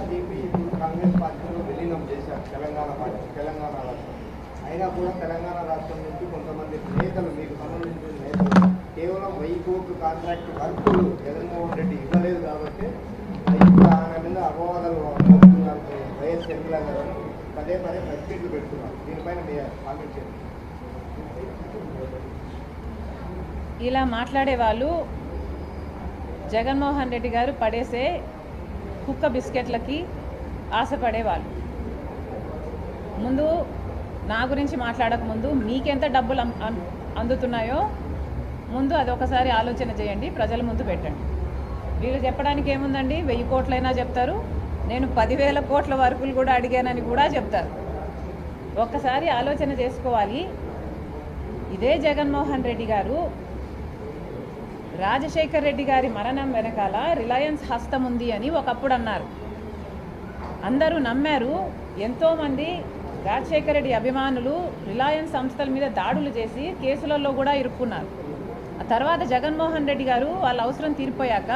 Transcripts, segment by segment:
CP ఇప్పుడు కాంగ్రెస్ పార్టీలో విలీనం చేశారు తెలంగాణ రాష్ట్రం. అయినా కూడా తెలంగాణ రాష్ట్రం నుంచి కొంతమంది నేతలు, మీకు సంబంధించిన నేతలు కేవలం 1000 కోట్ల కాంట్రాక్ట్ వర్కులు జగన్మోహన్ రెడ్డి ఇవ్వలేదు కాబట్టి ఇప్పుడు ఆయన మీద అపవాదాలు మోపుతున్నారు. వైఎస్ షర్మిల గారు పదే ప్రెస్ మీట్లు పెడుతున్నారు. దీనిపైన మీ కామెంట్ చేయండి. ఇలా మాట్లాడే వాళ్ళు జగన్మోహన్ రెడ్డి గారు పడేసే కుక్క బిస్కెట్లకి ఆశపడేవాళ్ళు. ముందు నా గురించి మాట్లాడకముందు మీకెంత డబ్బులు అందుతున్నాయో ముందు అదొకసారి ఆలోచన చేయండి, ప్రజల ముందు పెట్టండి. వీళ్ళు చెప్పడానికి ఏముందండి, 1000 కోట్లైనా చెప్తారు, నేను 10,000 కోట్ల వరకులు కూడా అడిగానని కూడా చెప్తారు. ఒక్కసారి ఆలోచన చేసుకోవాలి. ఇదే జగన్మోహన్ రెడ్డి గారు రాజశేఖర్ రెడ్డి గారి మరణం వెనకాల రిలయన్స్ హస్తం ఉంది అని ఒకప్పుడు అన్నారు. అందరూ నమ్మారు. ఎంతోమంది రాజశేఖర రెడ్డి అభిమానులు రిలయన్స్ సంస్థల మీద దాడులు చేసి కేసులలో కూడా ఇరుక్కున్నారు. ఆ తర్వాత జగన్మోహన్ రెడ్డి గారు వాళ్ళ అవసరం తీరిపోయాక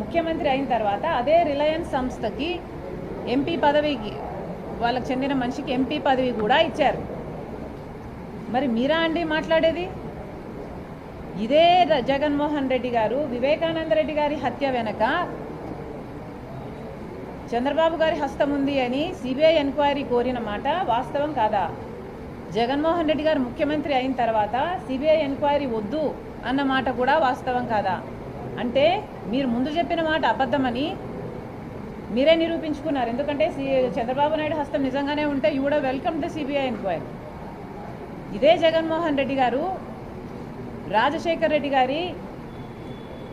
ముఖ్యమంత్రి అయిన తర్వాత అదే రిలయన్స్ సంస్థకి ఎంపీ పదవికి, వాళ్ళకి చెందిన మనిషికి ఎంపీ పదవి కూడా ఇచ్చారు. మరి మీరా అండి మాట్లాడేది? ఇదే జగన్మోహన్ రెడ్డి గారు వివేకానంద రెడ్డి గారి హత్య వెనక చంద్రబాబు గారి హస్తం ఉంది అని సిబిఐ ఎంక్వైరీ కోరిన మాట వాస్తవం కాదా? జగన్మోహన్ రెడ్డి గారు ముఖ్యమంత్రి అయిన తర్వాత సిబిఐ ఎంక్వైరీ వద్దు అన్న మాట కూడా వాస్తవం కాదా? అంటే మీరు ముందు చెప్పిన మాట అబద్ధమని మీరే నిరూపించుకున్నారు. ఎందుకంటే చంద్రబాబు నాయుడు హస్తం నిజంగానే ఉంటే you would welcome the CBI enquiry. ఇదే జగన్మోహన్ రెడ్డి గారు రాజశేఖర్ రెడ్డి గారి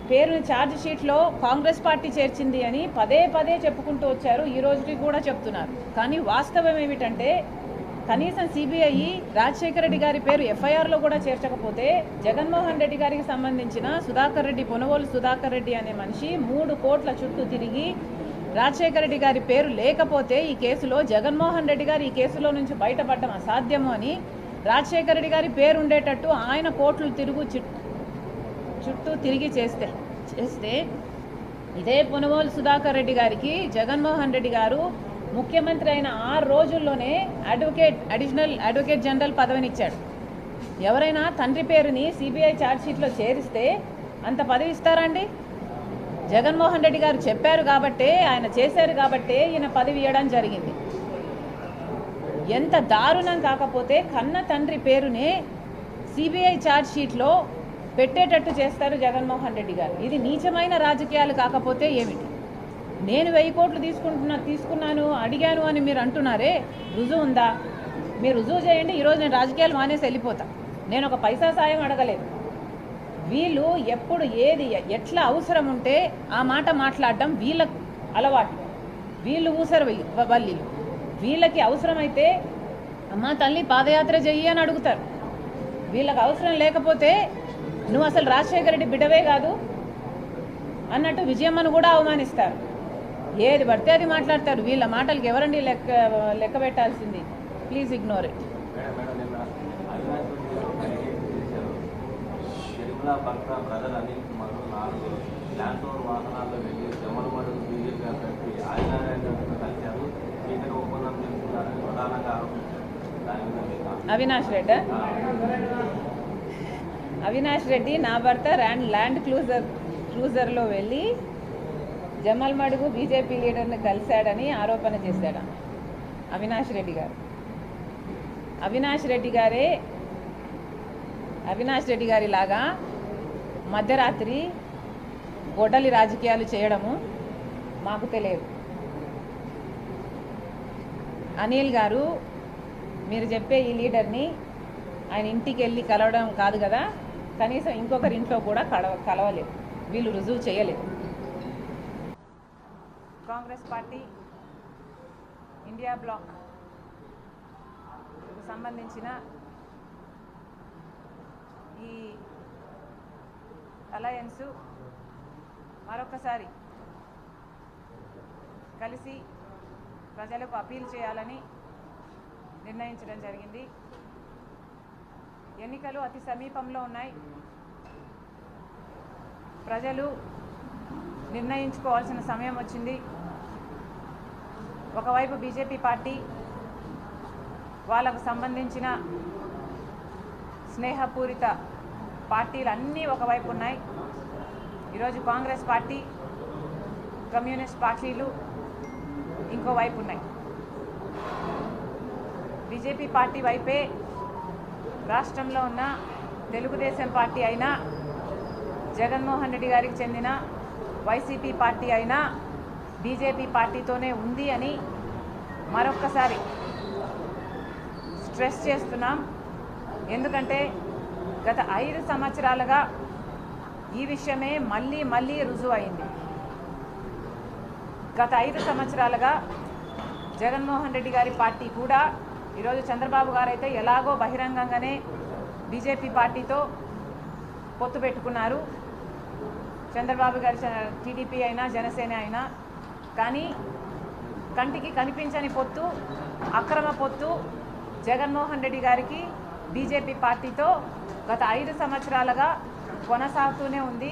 పేరుని ఛార్జ్ షీట్లో కాంగ్రెస్ పార్టీ చేర్చింది అని పదే చెప్పుకుంటూ వచ్చారు. ఈ రోజుకి కూడా చెప్తున్నారు. కానీ వాస్తవం ఏమిటంటే కనీసం సిబిఐ రాజశేఖర రెడ్డి గారి పేరు ఎఫ్ఐఆర్లో కూడా చేర్చకపోతే జగన్మోహన్ రెడ్డి గారికి సంబంధించిన సుధాకర్ రెడ్డి, పొనవోలు సుధాకర్ రెడ్డి అనే మనిషి 3 కోట్ల చుట్టూ తిరిగి రాజశేఖర రెడ్డి గారి పేరు లేకపోతే ఈ కేసులో జగన్మోహన్ రెడ్డి గారు ఈ కేసులో నుంచి బయటపడడం అసాధ్యము అని రాజశేఖర రెడ్డి గారి పేరు ఉండేటట్టు ఆయన కోట్లు చుట్టూ తిరిగి చేస్తే ఇదే పొనవోలు సుధాకర్ రెడ్డి గారికి జగన్మోహన్ రెడ్డి గారు ముఖ్యమంత్రి అయిన 6 రోజుల్లోనే అడిషనల్ అడ్వకేట్ జనరల్ పదవినిచ్చాడు. ఎవరైనా తండ్రి పేరుని సిబిఐ ఛార్జ్షీట్లో చేరిస్తే అంత పదవి ఇస్తారండి? జగన్మోహన్ రెడ్డి గారు చెప్పారు కాబట్టే, ఆయన చేశారు కాబట్టే ఈయన పదవి ఇవ్వడం జరిగింది. ఎంత దారుణం కాకపోతే కన్న తండ్రి పేరునే సిబిఐ ఛార్జ్షీట్లో పెట్టేటట్టు చేస్తారు జగన్మోహన్ రెడ్డి గారు. ఇది నీచమైన రాజకీయాలు కాకపోతే ఏమిటి? నేను 1000 కోట్లు తీసుకున్నాను అడిగాను అని మీరు అంటున్నారే, రుజువు ఉందా? మీరు రుజువు చేయండి. ఈరోజు నేను రాజకీయాలు మానేసి వెళ్ళిపోతా. నేను ఒక పైసా సాయం అడగలేదు. వీళ్ళు ఎప్పుడు ఏది ఎట్లా అవసరం ఉంటే ఆ మాట మాట్లాడడం వీళ్ళ అలవాటు. వీళ్ళు ఊసరు వల్లీలు. వీళ్ళకి అవసరమైతే అమ్మా తల్లి పాదయాత్ర చెయ్యి అని అడుగుతారు. వీళ్ళకి అవసరం లేకపోతే నువ్వు అసలు రాజశేఖర రెడ్డి బిడ్డవే కాదు అన్నట్టు విజయమ్మను కూడా అవమానిస్తారు. ఏది పడితే అది మాట్లాడతారు. వీళ్ళ మాటలకి ఎవరండి లెక్క పెట్టాల్సింది? Please ignore it. Avinash Reddy నా భర్త ల్యాండ్ క్రూజర్లో వెళ్ళి జమ్మలమడుగు బీజేపీ లీడర్ని కలిశాడని ఆరోపణ చేశాడు అవినాష్ రెడ్డి గారు. అవినాష్ రెడ్డి గారి లాగా మధ్యరాత్రి గొడ్డలి రాజకీయాలు చేయడము మాకు తెలియదు. అనిల్ గారు, మీరు చెప్పే ఈ లీడర్ని ఆయన ఇంటికి వెళ్ళి కలవడం కాదు కదా, కనీసం ఇంకొకరి ఇంట్లో కూడా కలవలేదు. వీళ్ళు రుజువు చేయలేదు. కాంగ్రెస్ పార్టీ ఇండియా బ్లాక్ సంబంధించిన ఈ అలయన్స్ మరొకసారి కలిసి ప్రజలకు అపీల్ చేయాలని నిర్ణయించడం జరిగింది. ఎన్నికలు అతి సమీపంలో ఉన్నాయి. ప్రజలు నిర్ణయించుకోవాల్సిన సమయం వచ్చింది. ఒకవైపు బీజేపీ పార్టీ వాళ్ళకు సంబంధించిన స్నేహపూరిత పార్టీలు అన్నీ ఒకవైపు ఉన్నాయి. ఈరోజు కాంగ్రెస్ పార్టీ, కమ్యూనిస్ట్ పార్టీలు ఇంకోవైపు ఉన్నాయి. బీజేపీ పార్టీ వైపే రాష్ట్రంలో ఉన్న తెలుగుదేశం పార్టీ అయినా, జగన్మోహన్ రెడ్డి గారికి చెందిన వైసీపీ పార్టీ అయినా బీజేపీ పార్టీతోనే ఉంది అని మరొక్కసారి స్ట్రెస్ చేస్తున్నాం. ఎందుకంటే గత 5 సంవత్సరాలుగా ఈ విషయమే మళ్ళీ మళ్ళీ రుజువు అయింది. గత 5 సంవత్సరాలుగా జగన్మోహన్ రెడ్డి గారి పార్టీ కూడా, ఈరోజు చంద్రబాబు గారు అయితే ఎలాగో బహిరంగంగానే బీజేపీ పార్టీతో పొత్తు పెట్టుకున్నారు. చంద్రబాబు గారి టీడీపీ అయినా జనసేన అయినా, కానీ కంటికి కనిపించని పొత్తు, అక్రమ పొత్తు జగన్మోహన్ రెడ్డి గారికి బీజేపీ పార్టీతో గత 5 సంవత్సరాలుగా కొనసాగుతూనే ఉంది.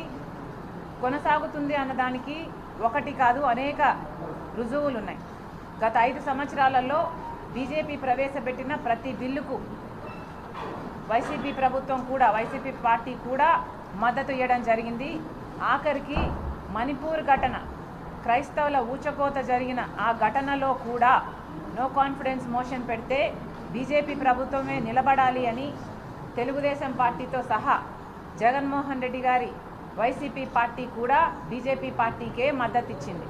కొనసాగుతుంది అన్నదానికి ఒకటి కాదు, అనేక రుజువులు ఉన్నాయి. గత 5 సంవత్సరాలలో బీజేపీ ప్రవేశపెట్టిన ప్రతి బిల్లుకు వైసీపీ ప్రభుత్వం కూడా, వైసీపీ పార్టీ కూడా మద్దతు ఇవ్వడం జరిగింది. ఆఖరికి మణిపూర్ ఘటన, క్రైస్తవుల ఊచకోత జరిగిన ఆ ఘటనలో కూడా నో కాన్ఫిడెన్స్ మోషన్ పెడితే బీజేపీ ప్రభుత్వమే నిలబడాలి అని తెలుగుదేశం పార్టీతో సహా జగన్మోహన్ రెడ్డి గారి వైసీపీ పార్టీ కూడా బీజేపీ పార్టీకే మద్దతు ఇచ్చింది.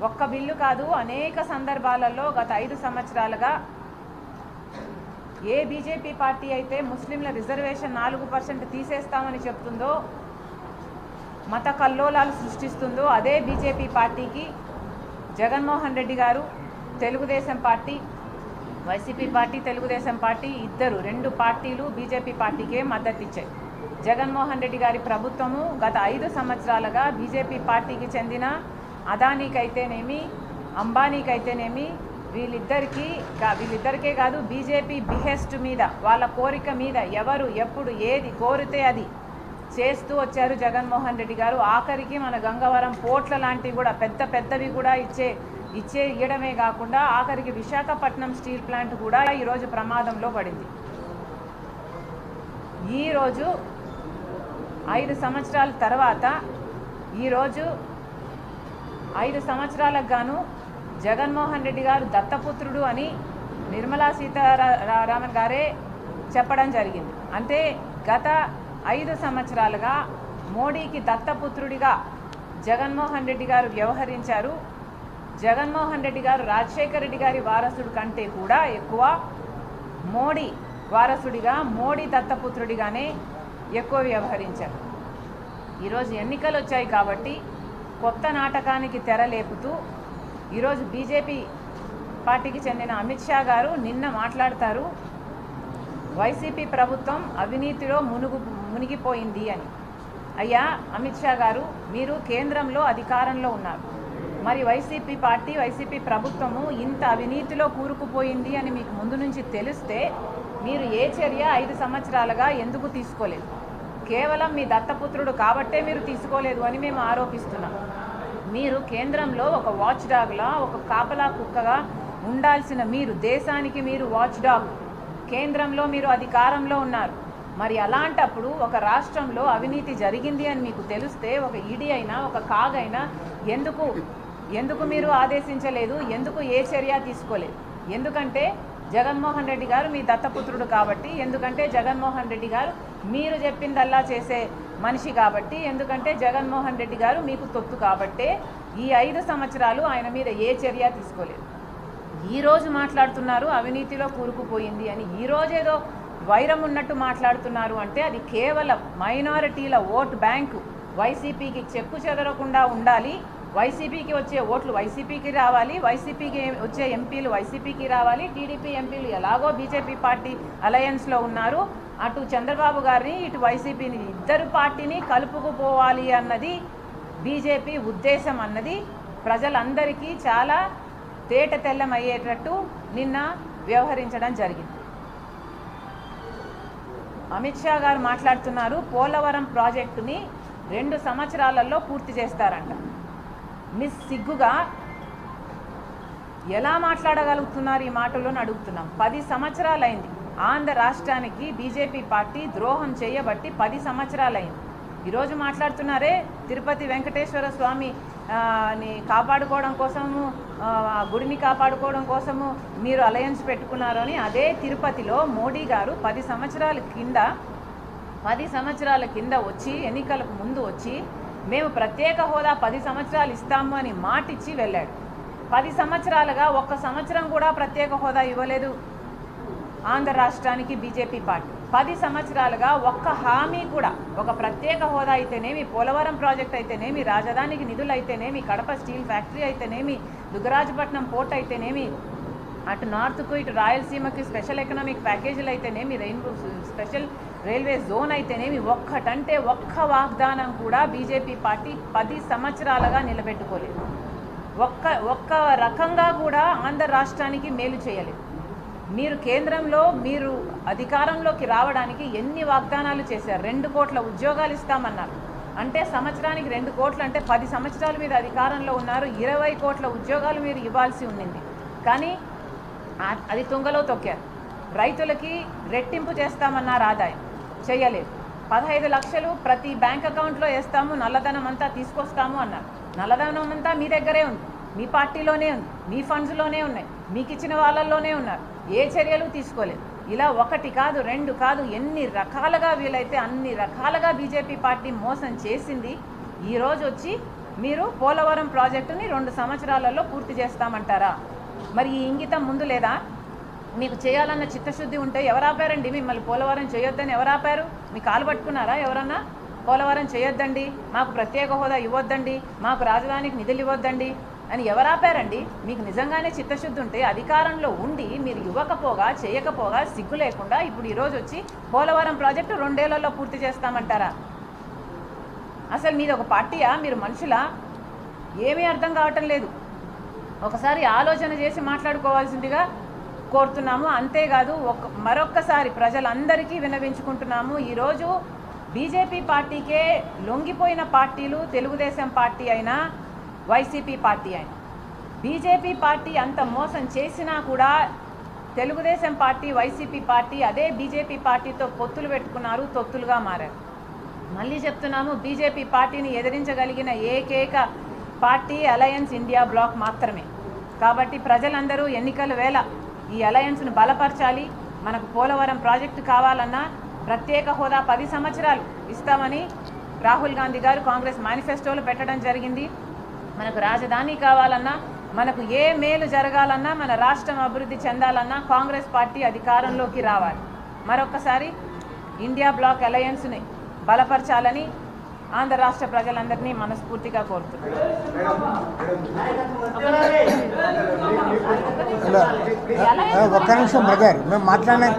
ఒక్క బిల్లు కాదు, అనేక సందర్భాలలో గత 5 సంవత్సరాలుగా ఏ బీజేపీ పార్టీ అయితే ముస్లింల రిజర్వేషన్ 4% తీసేస్తామని చెప్తుందో, మత కల్లోలాలు సృష్టిస్తుందో, అదే బీజేపీ పార్టీకి జగన్మోహన్ రెడ్డి గారు, Telugu Desam party, YCP party, Telugu Desam party ఇద్దరు 2 పార్టీలు బీజేపీ పార్టీకే మద్దతు ఇచ్చాయి. జగన్మోహన్ రెడ్డి గారి ప్రభుత్వము గత 5 సంవత్సరాలుగా బీజేపీ పార్టీకి చెందిన అదానీకైతేనేమి, అంబానీకైతేనేమి, వీళ్ళిద్దరికే కాదు, బీజేపీ బిహెస్ట్ మీద, వాళ్ళ కోరిక మీద ఎవరు ఎప్పుడు ఏది కోరితే అది చేస్తూ వచ్చారు జగన్మోహన్ రెడ్డి గారు. ఆఖరికి మన గంగవరం పోర్ట్ల లాంటివి కూడా పెద్దవి కూడా ఇవ్వడమే కాకుండా ఆఖరికి విశాఖపట్నం స్టీల్ ప్లాంట్ కూడా ఈరోజు ప్రమాదంలో పడింది. ఈరోజు 5 సంవత్సరాల తర్వాత, ఈరోజు 5 సంవత్సరాలకు గాను జగన్మోహన్ రెడ్డి గారు దత్తపుత్రుడు అని నిర్మలా సీతారామన్ గారే చెప్పడం జరిగింది. అంటే గత 5 సంవత్సరాలుగా మోడీకి దత్తపుత్రుడిగా జగన్మోహన్ రెడ్డి గారు వ్యవహరించారు. జగన్మోహన్ రెడ్డి గారు రాజశేఖర రెడ్డి గారి వారసుడు కంటే కూడా ఎక్కువ మోడీ వారసుడిగా, మోడీ దత్తపుత్రుడిగానే ఎక్కువ వ్యవహరించారు. ఈరోజు ఎన్నికలు వచ్చాయి కాబట్టి కొత్త నాటకానికి తెరలేపుతూ ఈరోజు బీజేపీ పార్టీకి చెందిన అమిత్ షా గారు నిన్న మాట్లాడతారు, వైసీపీ ప్రభుత్వం అవినీతిలో మునిగిపోయింది అని. అయ్యా అమిత్ షా గారు, మీరు కేంద్రంలో అధికారంలో ఉన్నారు. మరి వైసీపీ పార్టీ, వైసీపీ ప్రభుత్వము ఇంత అవినీతిలో కూరుకుపోయింది అని మీకు ముందు నుంచి తెలిస్తే మీరు ఏ చర్య 5 సంవత్సరాలుగా ఎందుకు తీసుకోలేదు? కేవలం మీ దత్తపుత్రుడు కాబట్టే మీరు తీసుకోలేదు అని మేము ఆరోపిస్తున్నాం. మీరు కేంద్రంలో ఒక వాచ్ డాగ్లా, ఒక కాపలా కుక్కగా ఉండాల్సిన మీరు, దేశానికి మీరు వాచ్ డాగ్, కేంద్రంలో మీరు అధికారంలో ఉన్నారు. మరి అలాంటప్పుడు ఒక రాష్ట్రంలో అవినీతి జరిగింది అని మీకు తెలిస్తే ఒక ఈడీ అయినా, ఒక కాగ్ అయినా ఎందుకు మీరు ఆదేశించలేదు? ఎందుకు ఏ చర్య తీసుకోలేదు? ఎందుకంటే జగన్మోహన్ రెడ్డి గారు మీ దత్తపుత్రుడు కాబట్టి, ఎందుకంటే జగన్మోహన్ రెడ్డి గారు మీరు చెప్పిందల్లా చేసే మనిషి కాబట్టి, ఎందుకంటే జగన్మోహన్ రెడ్డి గారు మీకు తొత్తు కాబట్టే ఈ 5 సంవత్సరాలు ఆయన మీద ఏ చర్య తీసుకోలేదు. ఈరోజు మాట్లాడుతున్నారు అవినీతిలో కూరుకుపోయింది అని, ఈరోజేదో వైరం ఉన్నట్టు మాట్లాడుతున్నారు అంటే అది కేవలం మైనారిటీల ఓట్ బ్యాంకు వైసీపీకి చెక్కు చెదరకుండా ఉండాలి. వైసీపీకి వచ్చే ఓట్లు వైసీపీకి రావాలి, వైసీపీకి వచ్చే ఎంపీలు వైసీపీకి రావాలి. టీడీపీ ఎంపీలు ఎలాగో బీజేపీ పార్టీ అలయన్స్లో ఉన్నారు, అటు చంద్రబాబు గారిని ఇటు వైసీపీని, ఇద్దరు పార్టీని కలుపుకుపోవాలి అన్నది బీజేపీ ఉద్దేశం అన్నది ప్రజలందరికీ చాలా తేట తెల్లమయ్యేటట్టు నిన్న వ్యవహరించడం జరిగింది. అమిత్ షా గారు మాట్లాడుతున్నారు, పోలవరం ప్రాజెక్టుని 2 సంవత్సరాలలో పూర్తి చేస్తారంట. మిస్ సిగ్గుగా ఎలా మాట్లాడగలుగుతున్నారు ఈ మాటలను అడుగుతున్నాం. 10 సంవత్సరాలైంది ఆంధ్ర రాష్ట్రానికి బీజేపీ పార్టీ ద్రోహం చేయబట్టి 10 సంవత్సరాలైంది. ఈరోజు మాట్లాడుతున్నారే తిరుపతి వెంకటేశ్వర స్వామి ని కాపాడుకోవడం కోసము, గుడిని కాపాడుకోవడం కోసము మీరు అలయన్స్ పెట్టుకున్నారు అని. అదే తిరుపతిలో మోడీ గారు 10 సంవత్సరాల కింద వచ్చి, ఎన్నికలకు ముందు వచ్చి మేము ప్రత్యేక హోదా 10 సంవత్సరాలు ఇస్తాము అని మాటిచ్చి వెళ్ళాడు. 10 సంవత్సరాలుగా ఒక్క సంవత్సరం కూడా ప్రత్యేక హోదా ఇవ్వలేదు ఆంధ్ర రాష్ట్రానికి బీజేపీ పార్టీ. 10 సంవత్సరాలుగా ఒక్క హామీ కూడా, ఒక ప్రత్యేక హోదా అయితేనేమి, పోలవరం ప్రాజెక్ట్ అయితేనేమి, రాజధానికి నిధులు అయితేనేమి, కడప స్టీల్ ఫ్యాక్టరీ అయితేనేమి, దుగ్గరాజపట్నం పోర్ట్ అయితేనేమి, అటు నార్త్కు ఇటు రాయలసీమకి స్పెషల్ ఎకనామిక్ ప్యాకేజీలు అయితేనేమి, రెయిన్బో స్పెషల్ రైల్వే జోన్ అయితేనేమి, ఒక్కటంటే ఒక్క వాగ్దానం కూడా బీజేపీ పార్టీ 10 సంవత్సరాలుగా నిలబెట్టుకోలేదు. ఒక్క రకంగా కూడా ఆంధ్ర రాష్ట్రానికి మేలు చేయలేదు. మీరు కేంద్రంలో మీరు అధికారంలోకి రావడానికి ఎన్ని వాగ్దానాలు చేశారు? 2 కోట్ల ఉద్యోగాలు ఇస్తామన్నారు. అంటే సంవత్సరానికి 2 కోట్లు అంటే 10 సంవత్సరాలు మీరు అధికారంలో ఉన్నారు. 20 కోట్ల ఉద్యోగాలు మీరు ఇవ్వాల్సి ఉండింది. కానీ అది తుంగలో తొక్కారు. రైతులకి రెట్టింపు చేస్తామన్నారు, ఆదాయం చేయలేదు. 15 లక్షలు ప్రతి బ్యాంక్ అకౌంట్లో వేస్తాము, నల్లధనం అంతా తీసుకొస్తాము అన్నారు. నల్లధనం అంతా మీ దగ్గరే ఉంది, మీ పార్టీలోనే ఉంది, మీ ఫండ్స్లోనే ఉన్నాయి, మీకు ఇచ్చిన వాళ్ళల్లోనే ఉన్నారు. ఏ చర్యలు తీసుకోలేదు. ఇలా 1 కాదు 2 కాదు, ఎన్ని రకాలుగా వీలైతే అన్ని రకాలుగా బీజేపీ పార్టీ మోసం చేసింది. ఈరోజు వచ్చి మీరు పోలవరం ప్రాజెక్టుని 2 సంవత్సరాలలో పూర్తి చేస్తామంటారా? మరి ఈ ఇంగితం ముందు లేదా? మీకు చేయాలన్న చిత్తశుద్ధి ఉంటే ఎవరు ఆపారండి మిమ్మల్ని పోలవరం చేయొద్దని? ఎవరు ఆపారు? మీ కాలు పట్టుకున్నారా ఎవరన్నా? పోలవరం చేయొద్దండి, మాకు ప్రత్యేక హోదా ఇవ్వద్దండి, మాకు రాజధానికి నిధులు ఇవ్వద్దండి అని ఎవరు ఆపారండి? మీకు నిజంగానే చిత్తశుద్ధి ఉంటే అధికారంలో ఉండి మీరు ఇవ్వకపోగా, చేయకపోగా, సిగ్గు లేకుండా ఇప్పుడు ఈరోజు వచ్చి పోలవరం ప్రాజెక్టు 2 ఏళ్లలో పూర్తి చేస్తామంటారా? అసలు మీది ఒక పార్టీయా? మీరు మనుషులా? ఏమీ అర్థం కావటం లేదు. ఒకసారి ఆలోచన చేసి మాట్లాడుకోవాల్సిందిగా కోరుతున్నాము. అంతేకాదు మరొక్కసారి ప్రజలందరికీ విన్నవించుకుంటున్నాము. ఈరోజు బీజేపీ పార్టీకే లొంగిపోయిన పార్టీలు తెలుగుదేశం పార్టీ అయినా, వైసీపీ పార్టీ అయినా. బీజేపీ పార్టీ అంత మోసం చేసినా కూడా తెలుగుదేశం పార్టీ, వైసీపీ పార్టీ అదే బీజేపీ పార్టీతో పొత్తులు పెట్టుకున్నారు, తొత్తులుగా మారారు. మళ్ళీ చెప్తున్నాము, బీజేపీ పార్టీని ఎదిరించగలిగిన ఏకైక పార్టీ అలయన్స్ ఇండియా బ్లాక్ మాత్రమే. కాబట్టి ప్రజలందరూ ఎన్నికల వేళ ఈ అలయన్స్ను బలపరచాలి. మనకు పోలవరం ప్రాజెక్టు కావాలన్నా, ప్రత్యేక హోదా 10 సంవత్సరాలు ఇస్తామని రాహుల్ గాంధీ గారు కాంగ్రెస్ మేనిఫెస్టోలో పెట్టడం జరిగింది. మనకు రాజధాని కావాలన్నా, మనకు ఏ మేలు జరగాలన్నా, మన రాష్ట్రం అభివృద్ధి చెందాలన్నా కాంగ్రెస్ పార్టీ అధికారంలోకి రావాలి. మరొకసారి ఇండియా బ్లాక్ అలయన్స్ని బలపరచాలని ఆంధ్ర రాష్ట్ర ప్రజలందరినీ మనస్ఫూర్తిగా కోరుతున్నాను. ఒక్క నిమిషం బ్రదర్, మేము మాట్లాడిన